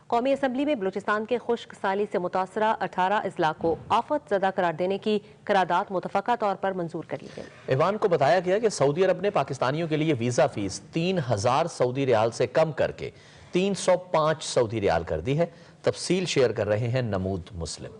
قومی اسمبلی میں بلوچستان کے خشک سالی سے متاثرہ 18 اضلاع کو آفت زدہ قرار دینے کی قرارداد متفقہ طور پر منظور کر لی گئی۔ ایوان کو بتایا گیا کہ سعودی عرب نے پاکستانیوں کے لیے ویزا فیس 3000 سعودی ریال سے کم کر کے 305 سعودی ریال کر دی ہے۔ تفصیل شیئر کر رہے ہیں نمود مسلم۔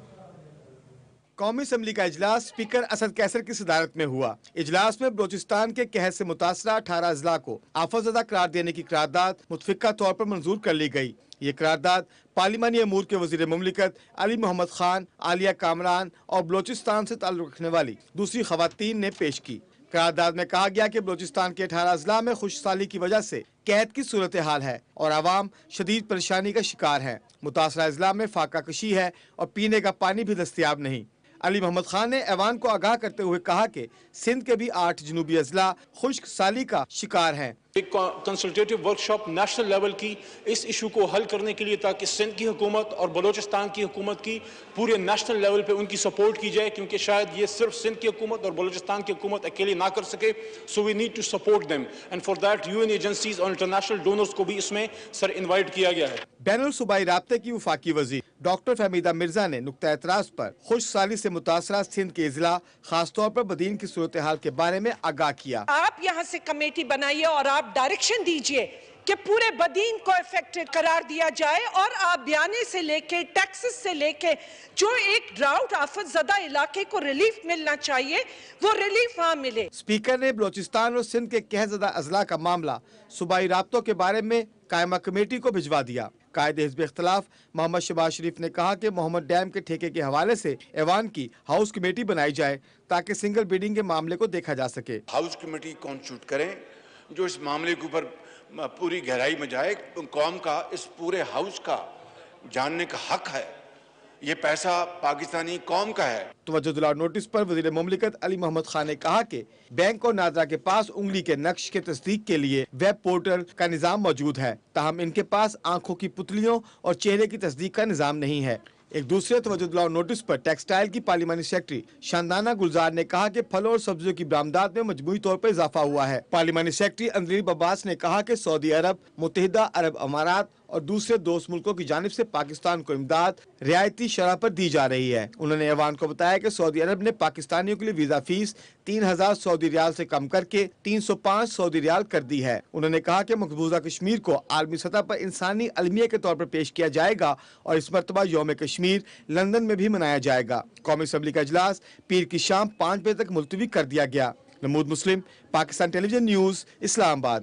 قومی اسمبلی کا اجلاس اسپیکر اسد کیسر کی صدارت میں ہوا۔ اجلاس میں بلوچستان کے قحط سے متاثرہ 18 اضلاع کو آفت زدہ قرار دینے کی قرارداد متفقہ طور پر منظور کر لی گئی۔ یہ قرارداد پارلیمانی امور کے وزیر مملکت علی محمد خان، عالیہ کامران اور بلوچستان سے تعلق رکھنے والی دوسری خواتین نے پیش کی۔ قرارداد میں کہا گیا کہ بلوچستان کے 18 اضلاع میں خشک سالی کی وجہ سے قحط کی صورتحال ہے اور عوام شدید پریشانی کا شکار ہے۔ متاثرہ اضلاع میں فاقہ کشی ہے اور پینے کا پانی بھی دستیاب نہیں۔ علی محمد خان نے ایوان کو آگاہ کرتے ہوئے کہا کہ سندھ کے بھی 8 جنوبی اضلاع خشک سالی کا شکار ہیں۔ ایک کنسلٹیٹیو ورکشاپ نیشنل لیول کی اس ایشو کو حل کرنے کے لیے تاکہ سندھ کی حکومت اور بلوچستان کی حکومت کی پورے نیشنل لیول پہ ان کی سپورٹ کی جائے، کیونکہ شاید یہ صرف سندھ کی حکومت اور بلوچستان کی حکومت اکیلی نہ کر سکے۔ So we need to support them and for that UN agencies اور انٹرنیشنل ڈونرز کو بھی اس میں انوائٹ کیا گیا ہے۔ بین الصوبائی رابطے کی وفاقی وزیر ڈاکٹر فہمیدہ مرزا نے نقطہ اعتراض پر خشک سالی سے متاثرہ سندھ کے اضلاع خاص طور پر بدین کی صورتحال کے بارے میں آگاہ کیا۔ آپ یہاں سے کمیٹی بنائیے اور آپ ڈائریکشن دیجئے کہ پورے بدین کو افیکٹڈ قرار دیا جائے اور آبیانے سے لے کے ٹیکسس سے لے کے جو ایک ڈراؤٹ آفت زدہ علاقے کو ریلیف ملنا چاہیے وہ ریلیف وہاں ملے۔ اسپیکر نے بلوچستان اور سندھ کے قحط زدہ اضلاع کا معاملہ صوبائی رابطوں کے بارے میں قائمہ کمیٹی کو بھجوا دیا۔ قائد حزب اختلاف محمد شہباز شریف نے کہا کہ محمد ڈیم کے ٹھیکے کے حوالے سے ایوان کی ہاؤس کمیٹی بنائی جائے تاکہ سنگل بیڈنگ کے معاملے کو دیکھا جا سکے۔ ہاؤس کمیٹی کانسٹیٹیوٹ کریں جو اس معاملے کے اوپر پوری گہرائی میں جائے۔ قوم کا اس پورے ہاؤس کا جاننے کا حق ہے، یہ پیسہ پاکستانی قوم کا ہے۔ توجہ دلاؤ نوٹس پر وزیر مملکت علی محمد خان نے کہا کہ بینک اور ناظرہ کے پاس انگلی کے نقش کے تصدیق کے لیے ویب پورٹل کا نظام موجود ہے، تاہم ان کے پاس آنکھوں کی پتلیوں اور چہرے کی تصدیق کا نظام نہیں ہے۔ ایک دوسرے توجہ دلاؤ نوٹس پر ٹیکسٹائل کی پارلیمانی سیکرٹری شاندانہ گلزار نے کہا کہ پھلوں اور سبزیوں کی برآمدات میں مجموعی طور پر اضافہ ہوا ہے۔ پارلیمانی سیکرٹری اندلیب عباس نے کہا کہ سعودی عرب، متحدہ عرب امارات اور دوسرے دوست ملکوں کی جانب سے پاکستان کو امداد رعایتی شرح پر دی جا رہی ہے۔ انہوں نے ایوان کو بتایا کہ سعودی عرب نے پاکستانیوں کے لیے ویزا فیس 3000 سعودی ریال سے کم کر کے 305 سعودی ریال کر دی ہے۔ انہوں نے کہا کہ مقبوضہ کشمیر کو عالمی سطح پر انسانی المیہ کے طور پر پیش کیا جائے گا اور اس مرتبہ یوم کشمیر لندن میں بھی منایا جائے گا۔ قومی اسمبلی کا اجلاس پیر کی شام 5 بجے تک ملتوی کر دیا گیا۔ نمود مسلم، پاکستان ٹیلی ویژن نیوز، اسلام آباد۔